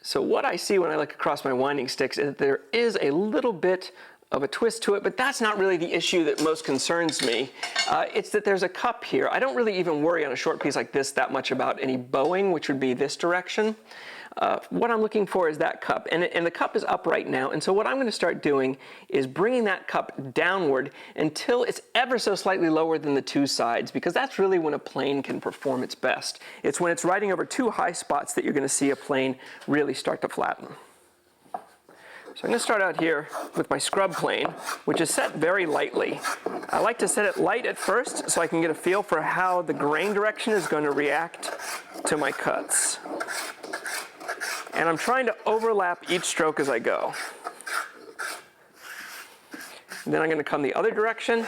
So what I see when I look across my winding sticks is that there is a little bit of a twist to it, but that's not really the issue that most concerns me. It's that there's a cup here. I don't really even worry on a short piece like this that much about any bowing, which would be this direction. What I'm looking for is that cup, and the cup is up right now, and so what I'm going to start doing is bringing that cup downward until it's ever so slightly lower than the two sides, because that's really when a plane can perform its best. It's when it's riding over two high spots that you're going to see a plane really start to flatten. So I'm going to start out here with my scrub plane, which is set very lightly. I like to set it light at first so I can get a feel for how the grain direction is going to react to my cuts. And I'm trying to overlap each stroke as I go. And then I'm going to come the other direction.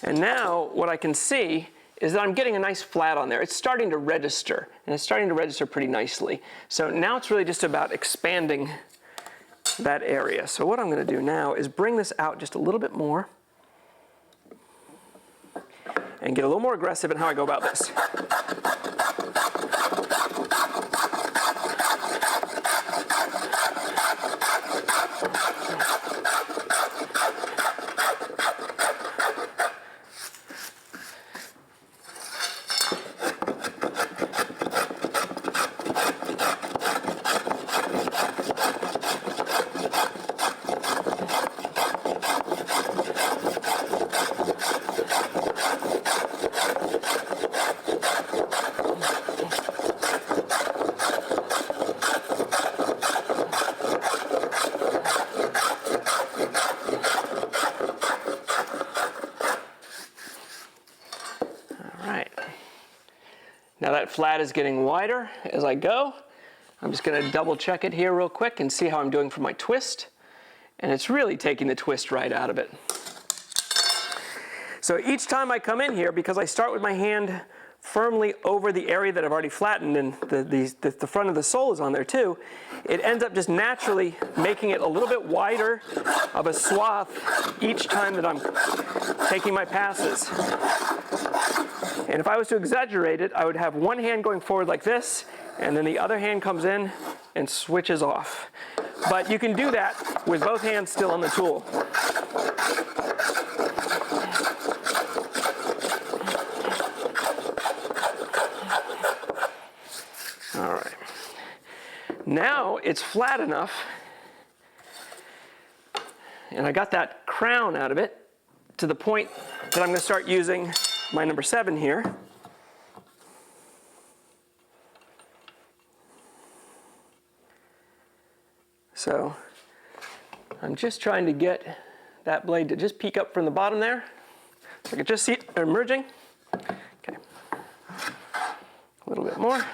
And now what I can see is that I'm getting a nice flat on there. It's starting to register, and it's starting to register pretty nicely. So now it's really just about expanding that area. So what I'm going to do now is bring this out just a little bit more and get a little more aggressive in how I go about this. Now that flat is getting wider as I go. I'm just going to double check it here real quick and see how I'm doing for my twist. And it's really taking the twist right out of it. So each time I come in here, because I start with my hand firmly over the area that I've already flattened, and the front of the sole is on there too, it ends up just naturally making it a little bit wider of a swath each time that I'm taking my passes. And if I was to exaggerate it, I would have one hand going forward like this, and then the other hand comes in and switches off. But you can do that with both hands still on the tool. All right. Now it's flat enough, and I got that crown out of it to the point that I'm going to start using my number 7 here. So I'm just trying to get that blade to just peek up from the bottom there. So I can just see it emerging. Okay. A little bit more.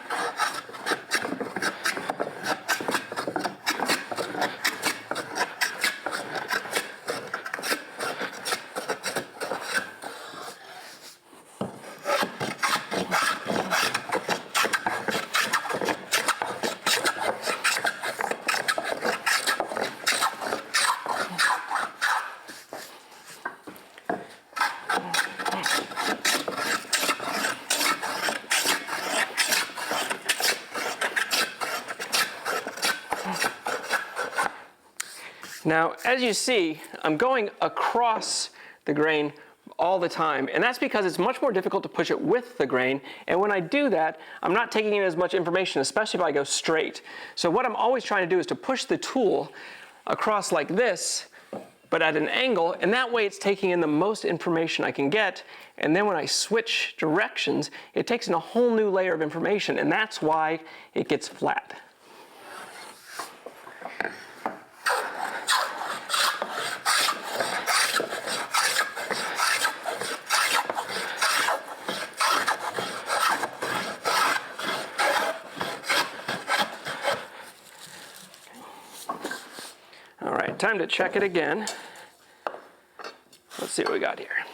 Now, as you see, I'm going across the grain all the time, and that's because it's much more difficult to push it with the grain, and when I do that, I'm not taking in as much information, especially if I go straight. So what I'm always trying to do is to push the tool across like this, but at an angle, and that way it's taking in the most information I can get, and then when I switch directions, it takes in a whole new layer of information, and that's why it gets flat. Time to check it again. Let's see what we got here.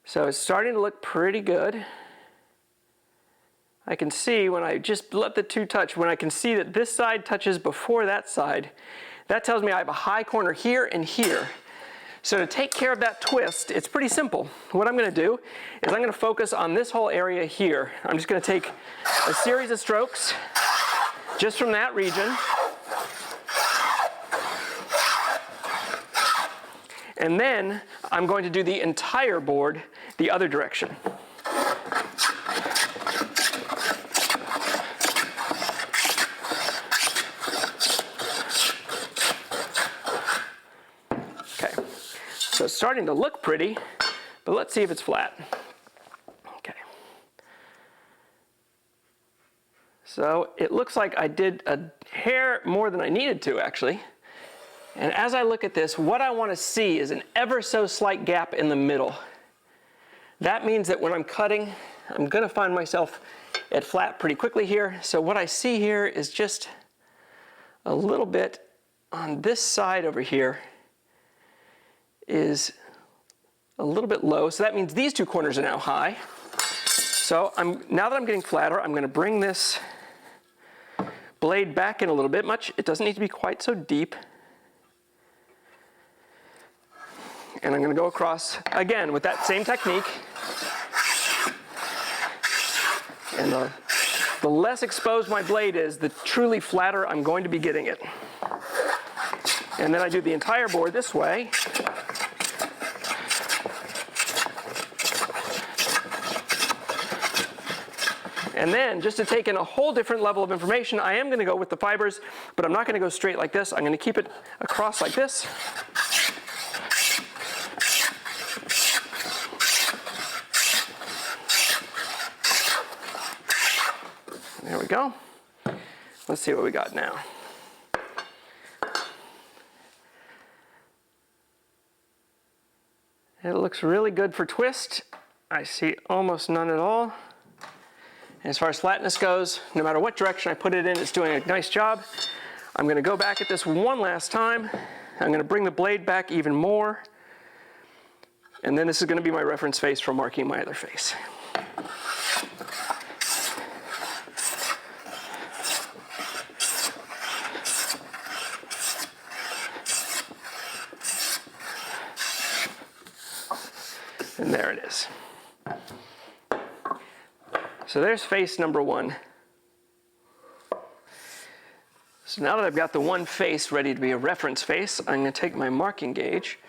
So it's starting to look pretty good. I can see when I just let the two touch, when I can see that this side touches before that side, that tells me I have a high corner here and here. So to take care of that twist, it's pretty simple. What I'm going to do is I'm going to focus on this whole area here. I'm just going to take a series of strokes just from that region. And then I'm going to do the entire board the other direction. So it's starting to look pretty, but let's see if it's flat. Okay. So it looks like I did a hair more than I needed to, actually. And as I look at this, what I want to see is an ever so slight gap in the middle. That means that when I'm cutting, I'm going to find myself at flat pretty quickly here. So what I see here is just a little bit on this side over here is a little bit low. So that means these two corners are now high. So now that I'm getting flatter, I'm going to bring this blade back in a little bit. It doesn't need to be quite so deep. And I'm going to go across again with that same technique. And the less exposed my blade is, the truly flatter I'm going to be getting it. And then I do the entire board this way. And then, just to take in a whole different level of information, I am going to go with the fibers, but I'm not going to go straight like this. I'm going to keep it across like this. There we go. Let's see what we got now. It looks really good for twist. I see almost none at all. And as far as flatness goes, no matter what direction I put it in, it's doing a nice job. I'm going to go back at this one last time. I'm going to bring the blade back even more. And then this is going to be my reference face for marking my other face. And there it is. So there's face number one. So now that I've got the one face ready to be a reference face, I'm going to take my marking gauge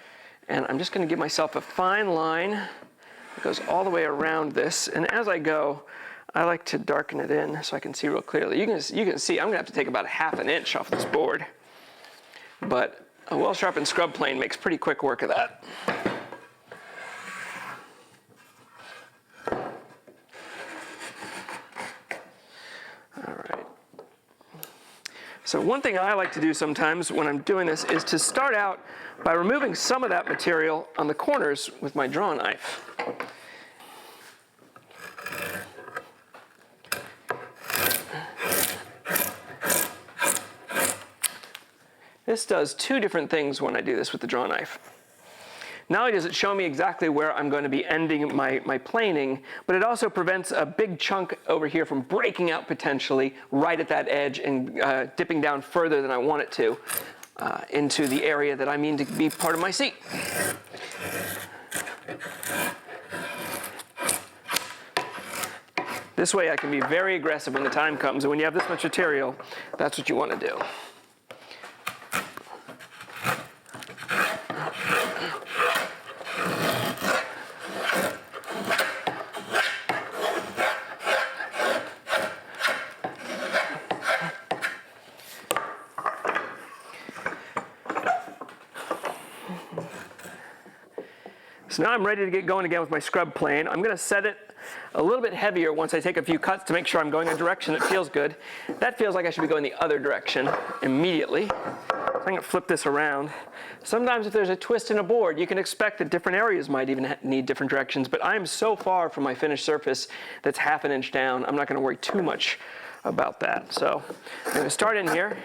and I'm just going to give myself a fine line that goes all the way around this. And as I go, I like to darken it in so I can see real clearly. You can see I'm going to have to take about 1/2 inch off this board. But a well-sharpened scrub plane makes pretty quick work of that. So one thing I like to do sometimes when I'm doing this is to start out by removing some of that material on the corners with my draw knife. This does two different things when I do this with the draw knife. Not only does it show me exactly where I'm going to be ending my planing, but it also prevents a big chunk over here from breaking out potentially right at that edge and dipping down further than I want it to into the area that I mean to be part of my seat. This way I can be very aggressive when the time comes, and when you have this much material, that's what you want to do. So now I'm ready to get going again with my scrub plane. I'm going to set it a little bit heavier once I take a few cuts to make sure I'm going in a direction that feels good. That feels like I should be going the other direction immediately. So I'm going to flip this around. Sometimes if there's a twist in a board, you can expect that different areas might even need different directions, but I'm so far from my finished surface that's 1/2 inch down, I'm not going to worry too much about that. So I'm going to start in here.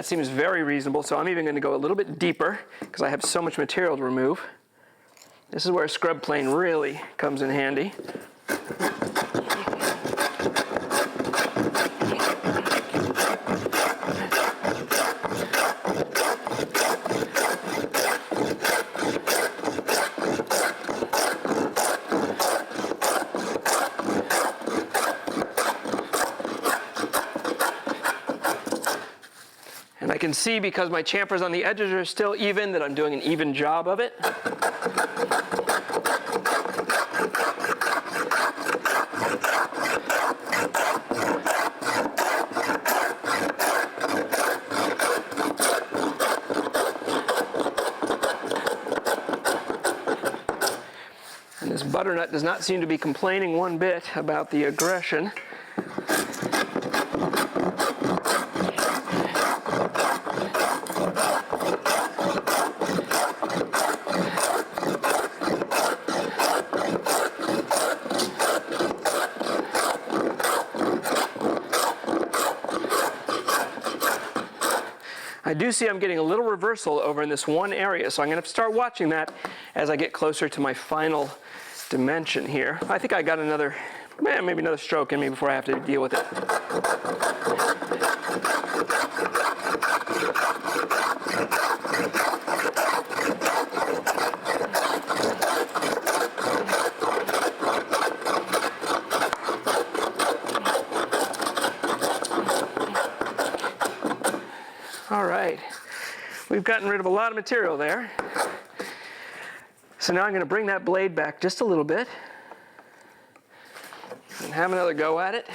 seems very reasonable, so I'm even going to go a little bit deeper because I have so much material to remove. This is where a scrub plane really comes in handy. And I can see, because my chamfers on the edges are still even, that I'm doing an even job of it. And this butternut does not seem to be complaining one bit about the aggression. I do see I'm getting a little reversal over in this one area, so I'm going to start watching that as I get closer to my final dimension here. I think I got another, maybe another stroke in me before I have to deal with it. All right, we've gotten rid of a lot of material there. So now I'm going to bring that blade back just a little bit and have another go at it.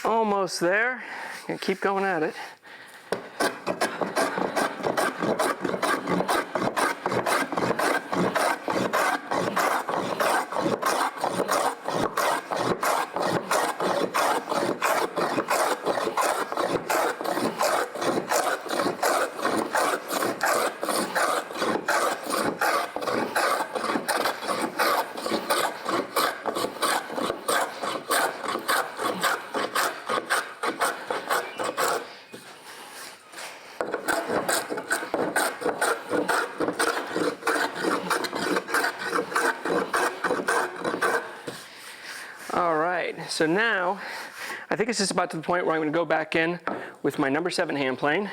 Almost there. Gonna keep going at it. So now, I think it's just about to the point where I'm going to go back in with my number 7 hand plane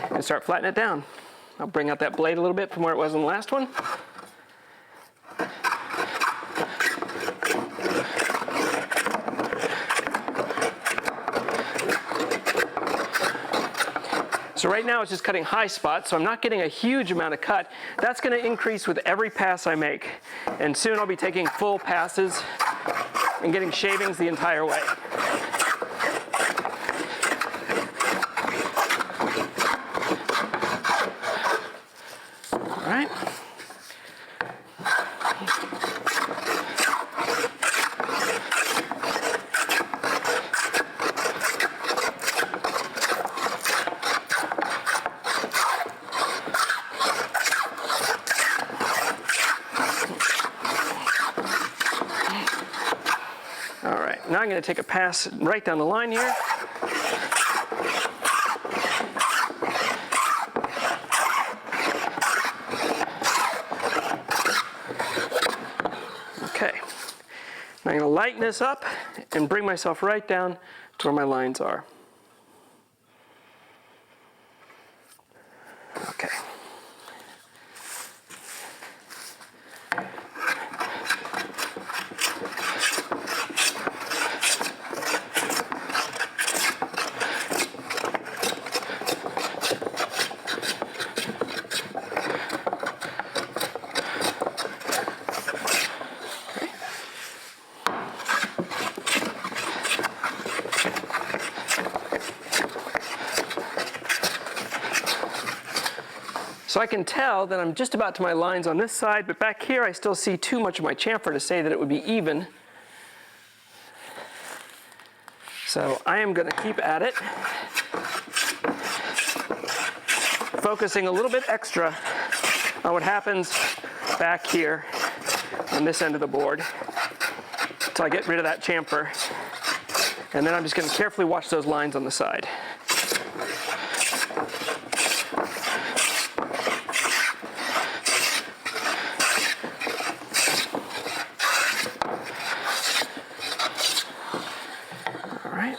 and start flattening it down. I'll bring out that blade a little bit from where it was in the last one. So right now it's just cutting high spots, so I'm not getting a huge amount of cut. That's going to increase with every pass I make. And soon I'll be taking full passes and getting shavings the entire way. All right. Now I'm going to take a pass right down the line here. Okay. Now I'm going to lighten this up and bring myself right down to where my lines are. Okay. So I can tell that I'm just about to my lines on this side, but back here I still see too much of my chamfer to say that it would be even. So I am going to keep at it, focusing a little bit extra on what happens back here on this end of the board until I get rid of that chamfer. And then I'm just going to carefully watch those lines on the side. All right.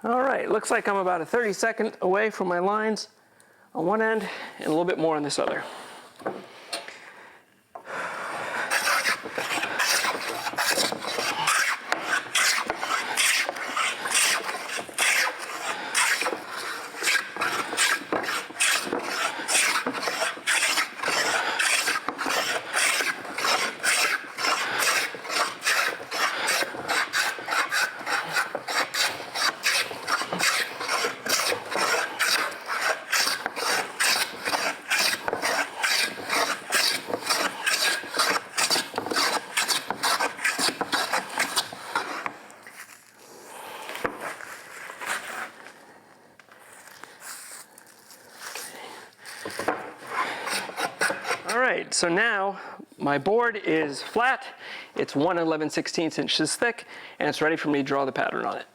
All right, looks like I'm about a 30-second away from my lines on one end and a little bit more on this other. All right, so now my board is flat, it's 1 11/16 inches thick, and it's ready for me to draw the pattern on it.